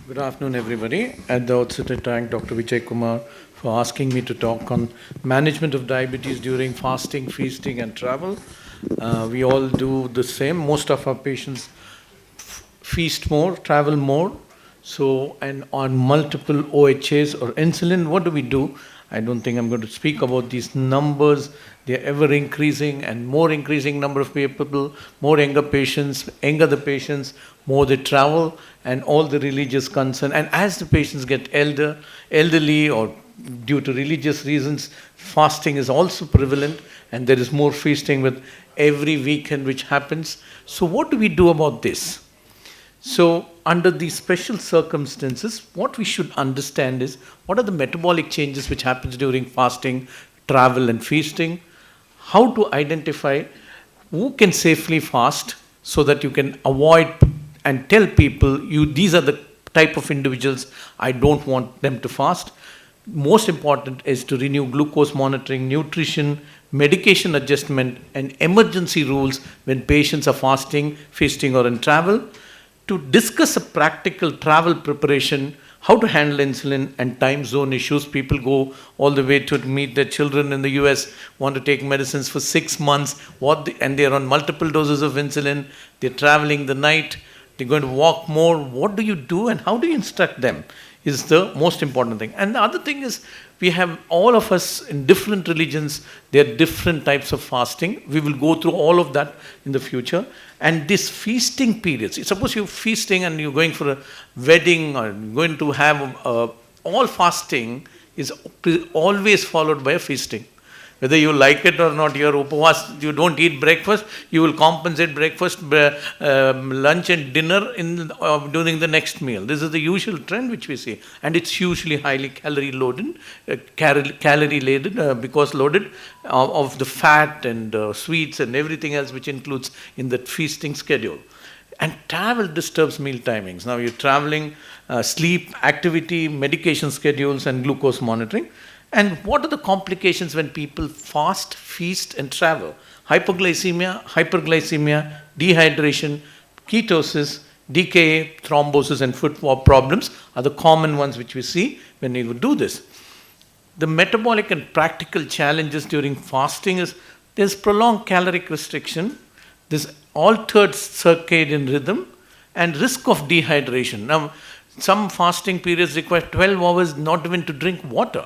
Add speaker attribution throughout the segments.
Speaker 1: Good afternoon, everybody. At the outset, I thank Dr. Vijayakumar for asking me to talk on management of diabetes during fasting, feasting, and travel. We all do the same. Most of our patients feast more, travel more. So, and on multiple OHAs or insulin, what do we do? I don't think I'm going to speak about these numbers. They're ever increasing and more increasing number of people, more younger patients, younger the patients, more they travel and all the religious concern. And as the patients get elderly or due to religious reasons, fasting is also prevalent and there is more feasting with every weekend which happens. So what do we do about this? So, under these special circumstances, what we should understand is what are the metabolic changes which happens during fasting, travel and feasting, how to identify who can safely fast so that you can avoid and tell people these are the type of individuals I don't want them to fast. Most important is to renew glucose monitoring, nutrition, medication adjustment and emergency rules when patients are fasting, feasting or in travel. To discuss a practical travel preparation, how to handle insulin and time zone issues. People go all the way to meet their children in the US, want to take medicines for 6 months, and they're on multiple doses of insulin, they're traveling the night, they're going to walk more. What do you do and how do you instruct them is the most important thing. And the other thing is, we have all of us in different religions, there are different types of fasting. We will go through all of that in the future. And this feasting periods, suppose you're feasting and you're going for a wedding or going to have all fasting is always followed by a feasting. Whether you like it or not, your upavas, you don't eat breakfast, you will compensate breakfast, lunch and dinner during the next meal. This is the usual trend which we see. And it's usually highly calorie loaded, calorie laden because loaded of the fat and sweets and everything else which includes in that feasting schedule. And travel disturbs meal timings. Now you're traveling, sleep, activity, medication schedules and glucose monitoring. And what are the complications when people fast, feast and travel? Hypoglycemia, hyperglycemia, dehydration, ketosis, DKA, thrombosis and foot problems are the common ones which we see when you do this. The metabolic and practical challenges during fasting is there's prolonged caloric restriction, there's altered circadian rhythm and risk of dehydration. Now, some fasting periods require 12 hours not even to drink water.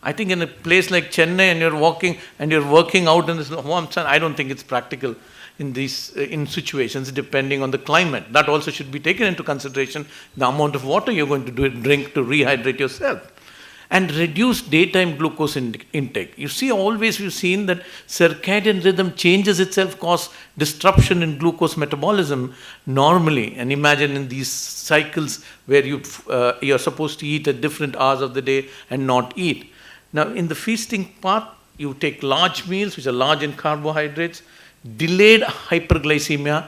Speaker 1: I think in a place like Chennai and you're walking and you're working out in this warm sun, I don't think it's practical in these in situations depending on the climate. That also should be taken into consideration, the amount of water you're going to drink to rehydrate yourself. And reduce daytime glucose intake. You see, always we've seen that circadian rhythm changes itself, cause disruption in glucose metabolism normally. And imagine in these cycles where you're supposed to eat at different hours of the day and not eat. Now, in the feasting part, you take large meals, which are large in carbohydrates, delayed hyperglycemia,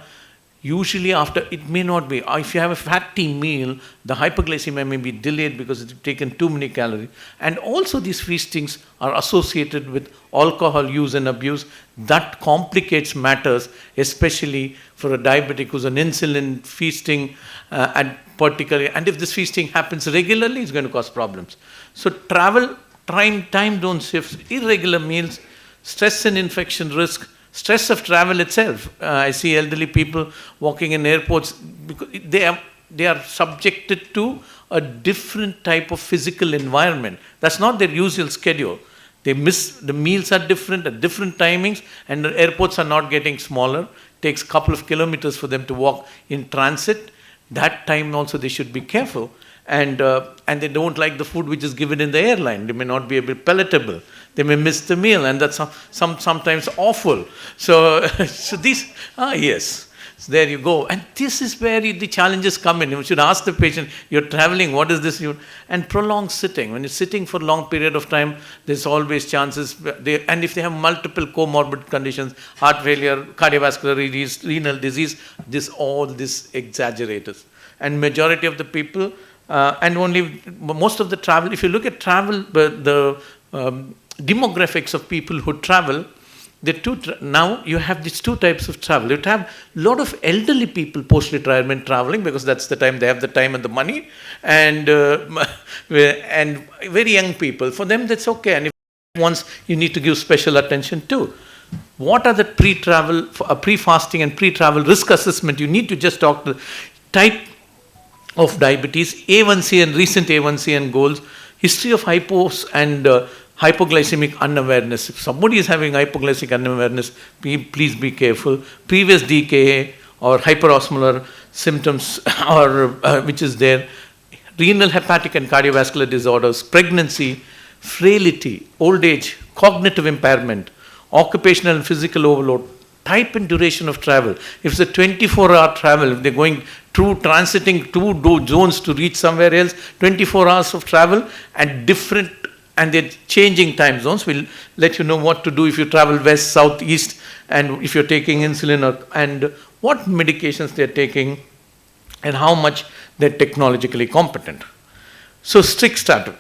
Speaker 1: usually after, it may not be, if you have a fatty meal, the hyperglycemia may be delayed because it's taken too many calories. And also these feastings are associated with alcohol use and abuse. That complicates matters, especially for a diabetic who's on insulin, feasting, and particularly, and if this feasting happens regularly, it's going to cause problems. So travel, time zone shifts, irregular meals, stress and infection risk, stress of travel itself. I see elderly people walking in airports because they are subjected to a different type of physical environment. That's not their usual schedule. They miss, the meals are different at different timings and the airports are not getting smaller. It takes a couple of kilometers for them to walk in transit. That time also they should be careful. And they don't like the food which is given in the airline. They may not be able palatable. They may miss the meal, and that's sometimes awful. So, so these, yes, so there you go. And this is where the challenges come in. You should ask the patient, you're traveling, what is this? And prolonged sitting. When you're sitting for a long period of time, there's always chances. And if they have multiple comorbid conditions, heart failure, cardiovascular disease, renal disease, this exaggerates. And majority of the people, and only most of the travel, if you look at travel, the demographics of people who travel, Now you have these two types of travel. You have a lot of elderly people post-retirement traveling because that's the time they have the time and the money, and very young people. For them, that's okay. And if once you need to give special attention to. What are the pre-fasting and pre-travel risk assessment? You need to just talk to the type of diabetes, A1C and recent A1C and goals, history of hypos and hypoglycemic unawareness. If somebody is having hypoglycemic unawareness, please be careful. Previous DKA or hyperosmolar symptoms or which is there, renal, hepatic and cardiovascular disorders, pregnancy, frailty, old age, cognitive impairment, occupational and physical overload, type and duration of travel. If it's a 24-hour travel, if they're going through transiting two zones to reach somewhere else, 24 hours of travel and they're changing time zones. We'll let you know what to do if you travel west, south, east, and if you're taking insulin and what medications they're taking and how much they're technologically competent. So strict starter.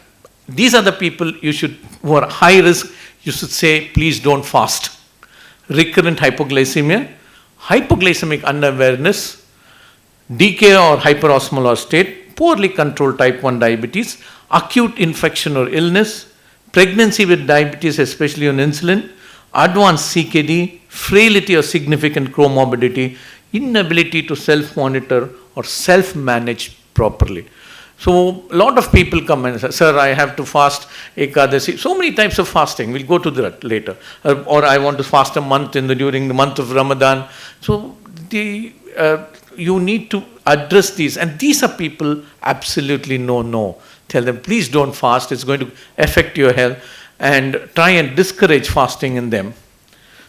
Speaker 1: These are the people who are high risk. You should say, please don't fast. Recurrent hypoglycemia, hypoglycemic unawareness, DKA or hyperosmolar state, poorly controlled type 1 diabetes, acute infection or illness, pregnancy with diabetes, especially on insulin, advanced CKD, frailty or significant comorbidity, inability to self-monitor or self-manage properly. So a lot of people come and say, sir, I have to fast Ekadasi. So many types of fasting. We'll go to that later. Or I want to fast a month during the month of Ramadan. So you need to address these. And these are people absolutely no. Tell them, please don't fast. It's going to affect your health. And try and discourage fasting in them.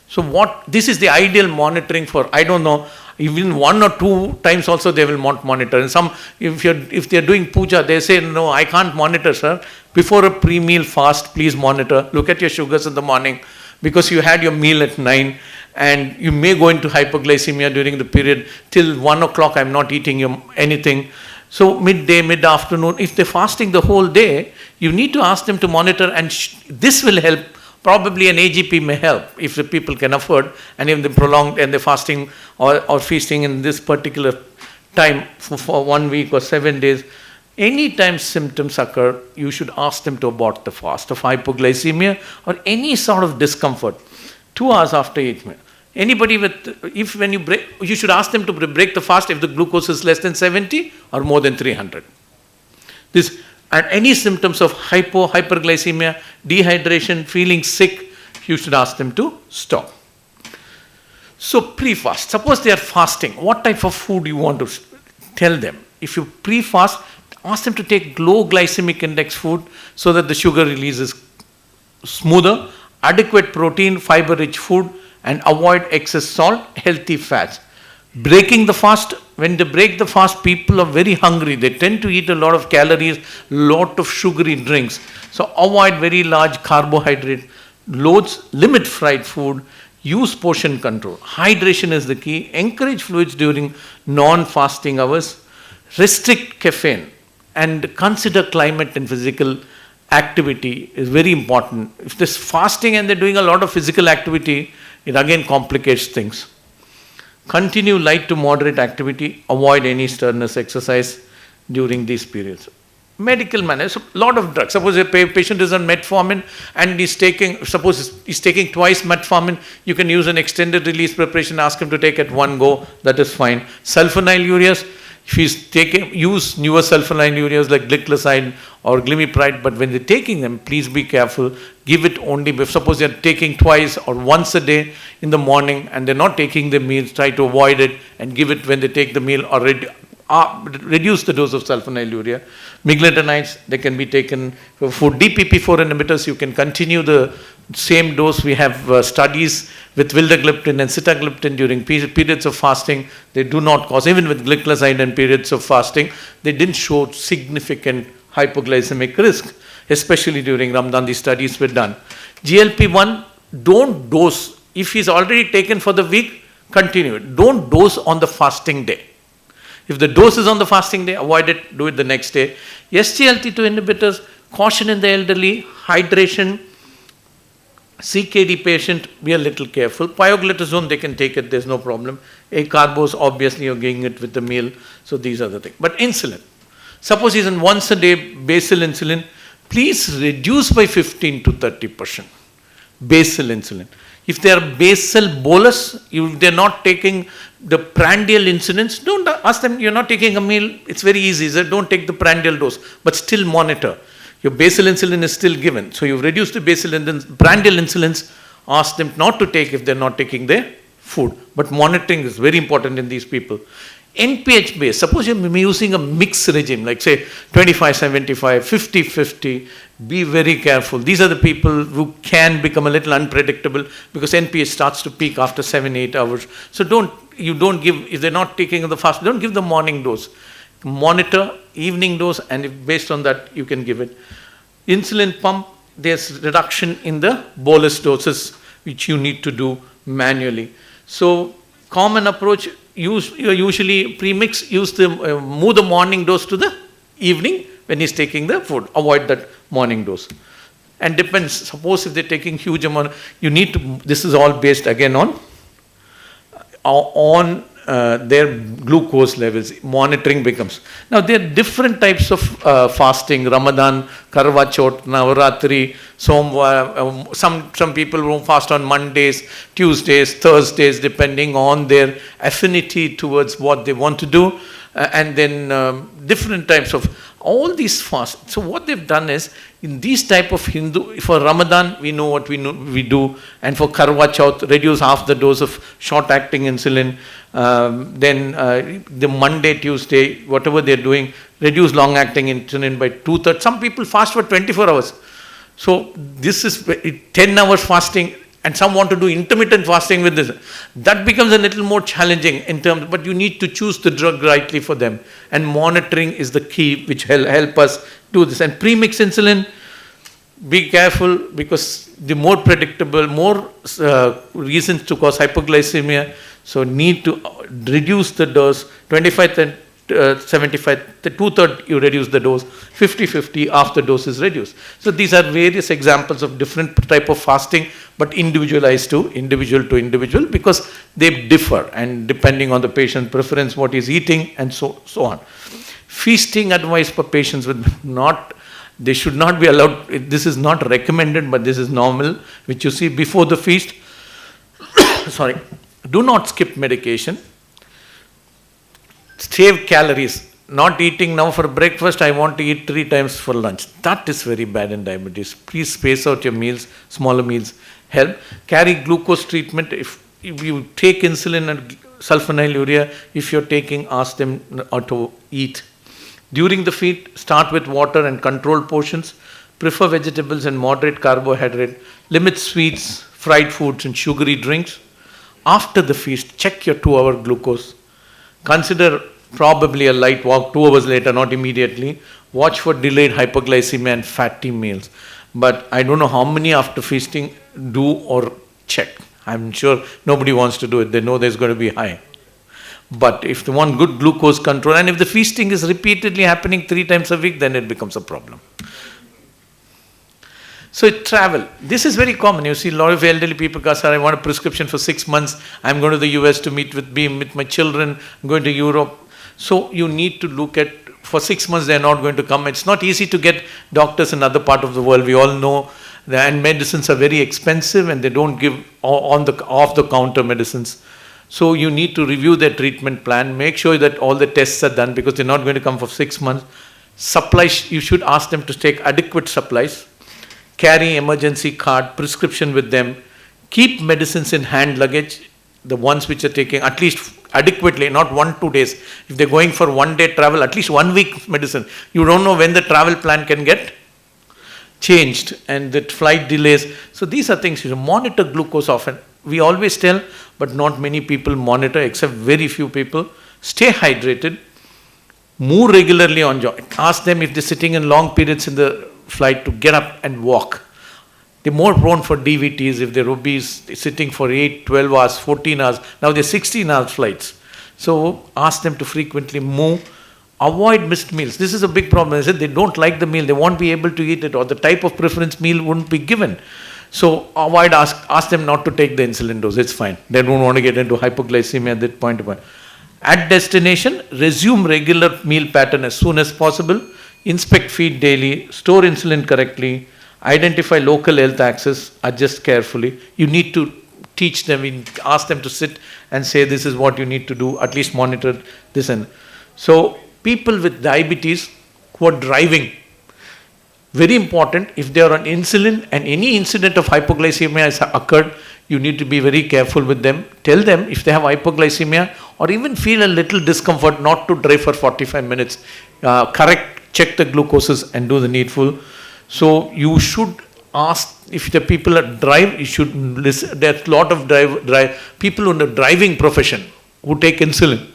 Speaker 1: So this is the ideal monitoring for, I don't know, even 1 or 2 times also they will not monitor. And if they're doing puja, they say, no, I can't monitor, sir. Before a pre-meal fast, please monitor. Look at your sugars in the morning because you had your meal at 9 and you may go into hypoglycemia during the period till 1 o'clock. I'm not eating anything. So midday, mid-afternoon, if they're fasting the whole day, you need to ask them to monitor, and this will help. Probably an AGP may help if the people can afford, and if they're prolonged and they're fasting or feasting in this particular time for 1 week or 7 days. Anytime symptoms occur, you should ask them to abort the fast of hypoglycemia or any sort of discomfort. 2 hours after eating. Anybody you should ask them to break the fast if the glucose is less than 70 or more than 300. And any symptoms of hyperglycemia, dehydration, feeling sick, you should ask them to stop. So pre-fast, suppose they are fasting, what type of food you want to tell them? If you pre-fast, ask them to take low glycemic index food so that the sugar release is smoother, adequate protein, fiber-rich food, and avoid excess salt, healthy fats. Breaking the fast, when they break the fast, people are very hungry. They tend to eat a lot of calories, lot of sugary drinks. So avoid very large carbohydrate loads, limit fried food, use portion control. Hydration is the key. Encourage fluids during non-fasting hours. Restrict caffeine and consider climate and physical activity is very important. If there's fasting and they're doing a lot of physical activity, it again complicates things. Continue light to moderate activity. Avoid any strenuous exercise during these periods. Medical management, a lot of drugs. Suppose a patient is on metformin and he's taking twice metformin, you can use an extended release preparation, ask him to take at one go, that is fine. Sulfonylureas, if he's use newer sulfonylureas like glycoside or glimepiride, but when they're taking them, please be careful. Give it only if suppose they're taking twice or once a day in the morning and they're not taking the meals, try to avoid it and give it when they take the meal or reduce the dose of sulfonylurea. Miglitinides, they can be taken for DPP-4 inhibitors. You can continue the same dose. We have studies with vildagliptin and sitagliptin during periods of fasting. They do not cause, even with glycoside and periods of fasting, they didn't show significant hypoglycemic risk, especially during Ramadan. These studies were done. GLP-1, don't dose. If he's already taken for the week, continue it. Don't dose on the fasting day. If the dose is on the fasting day, avoid it, do it the next day. SGLT2 inhibitors, caution in the elderly, hydration, CKD patient, be a little careful. Pioglitazone, they can take it, there's no problem. Acarbose, obviously you're getting it with the meal, so these are the things. But insulin, suppose he's on once a day basal insulin, please reduce by 15 to 30% basal insulin. If they are basal bolus, if they're not taking the prandial insulins, don't ask them, you're not taking a meal, it's very easy, so don't take the prandial dose, but still monitor. Your basal insulin is still given, so you've reduced the basal insulin, prandial insulins, ask them not to take if they're not taking their food. But monitoring is very important in these people. NPH based, suppose you're using a mixed regime, like say 25-75, 50-50, be very careful. These are the people who can become a little unpredictable because NPH starts to peak after 7-8 hours. So you don't give, if they're not taking the fast, don't give the morning dose. Monitor evening dose, and if based on that you can give it. Insulin pump, there's reduction in the bolus doses which you need to do manually. So common approach, usually premix, move the morning dose to the evening when he's taking the food. Avoid that morning dose. And depends, suppose if they're taking huge amount, you need to, this is all based again on their glucose levels, monitoring becomes. Now there are different types of fasting, Ramadan, Karwa Chauth, Navaratri, Somvar, some people will fast on Mondays, Tuesdays, Thursdays, depending on their affinity towards what they want to do, and then different types of, all these fasts. So what they've done is, in these type of Hindu, for Ramadan, we know what we do, and for Karwa Chauth, reduce half the dose of short-acting insulin, then the Monday, Tuesday, whatever they're doing, reduce long-acting insulin by 2/3. Some people fast for 24 hours. So this is 10 hours fasting, and some want to do intermittent fasting with this. That becomes a little more challenging in terms, but you need to choose the drug rightly for them. And monitoring is the key which help us do this. And premix insulin, be careful, because the more predictable, more reasons to cause hypoglycemia. So need to reduce the dose, 25 and 75, the 2/3 you reduce the dose, 50-50 after dose is reduced. So these are various examples of different type of fasting, but individualized to individual, because they differ, and depending on the patient preference, what he's eating, and so on. Feasting advice for patients with they should not be allowed, this is not recommended, but this is normal, which you see before the feast. Sorry, do not skip medication. Save calories. Not eating now for breakfast, I want to eat 3 times for lunch. That is very bad in diabetes. Please space out your meals, smaller meals help. Carry glucose treatment. If you take insulin and sulfonylurea, if you're taking, ask them to eat. During the feast, start with water and controlled portions. Prefer vegetables and moderate carbohydrate. Limit sweets, fried foods, and sugary drinks. After the feast, check your 2-hour glucose. Consider probably a light walk 2 hours later, not immediately. Watch for delayed hypoglycemia and fatty meals. But I don't know how many after feasting do or check. I'm sure nobody wants to do it. They know there's going to be high. But if they want good glucose control, and if the feasting is repeatedly happening 3 times a week, then it becomes a problem. So travel. This is very common. You see a lot of elderly people go, sir, I want a prescription for 6 months. I'm going to the US to meet with my children. I'm going to Europe. So you need to look at, for 6 months they're not going to come. It's not easy to get doctors in other part of the world. We all know that, and medicines are very expensive, and they don't give off-the-counter medicines. So you need to review their treatment plan. Make sure that all the tests are done, because they're not going to come for 6 months. Supplies, you should ask them to take adequate supplies. Carry emergency card, prescription with them. Keep medicines in hand luggage, the ones which are taking at least adequately, not 1-2 days. If they're going for 1 day travel, at least 1 week medicine. You don't know when the travel plan can get changed, and the flight delays. So these are things you should monitor glucose often. We always tell, but not many people monitor, except very few people. Stay hydrated. Move regularly on job. Ask them if they're sitting in long periods in the flight to get up and walk. They're more prone for DVTs if they're obese, they're sitting for 8, 12 hours, 14 hours. Now they're 16 hours flights. So ask them to frequently move. Avoid missed meals. This is a big problem. They don't like the meal. They won't be able to eat it, or the type of preference meal wouldn't be given. So avoid, ask them not to take the insulin dose. It's fine. They don't want to get into hypoglycemia at that point. At destination, resume regular meal pattern as soon as possible. Inspect feed daily. Store insulin correctly. Identify local health access. Adjust carefully. You need to teach them, ask them to sit and say this is what you need to do. At least monitor this. And so people with diabetes who are driving, very important, if they are on insulin and any incident of hypoglycemia has occurred, you need to be very careful with them. Tell them if they have hypoglycemia or even feel a little discomfort not to drive for 45 minutes. Check the glucoses and do the needful. So you should ask, if the people that drive, you should listen. There's a lot of people in the driving profession who take insulin.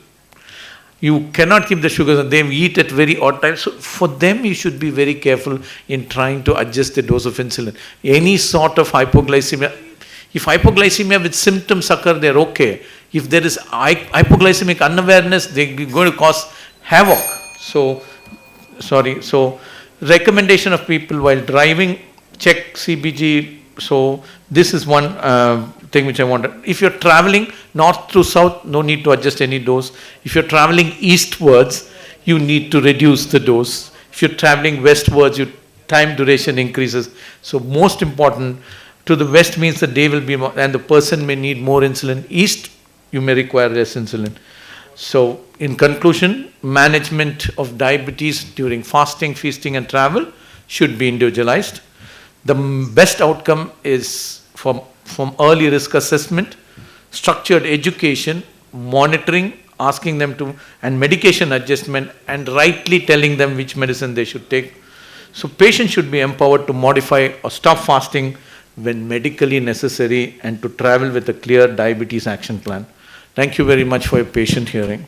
Speaker 1: You cannot keep the sugars, they eat at very odd times. So for them, you should be very careful in trying to adjust the dose of insulin. Any sort of hypoglycemia, if hypoglycemia with symptoms occur, they're okay. If there is hypoglycemic unawareness, they're going to cause havoc. So recommendation of people while driving, check CBG. So this is one thing which I wanted. If you're traveling north to south, no need to adjust any dose. If you're traveling eastwards, you need to reduce the dose. If you're traveling westwards, your time duration increases. So most important, to the west means the day will be more, and the person may need more insulin. East, you may require less insulin. So in conclusion, management of diabetes during fasting, feasting and travel should be individualized. The best outcome is from early risk assessment, structured education, monitoring, asking them to, and medication adjustment, and rightly telling them which medicine they should take. So patients should be empowered to modify or stop fasting when medically necessary and to travel with a clear diabetes action plan. Thank you very much for your patient hearing.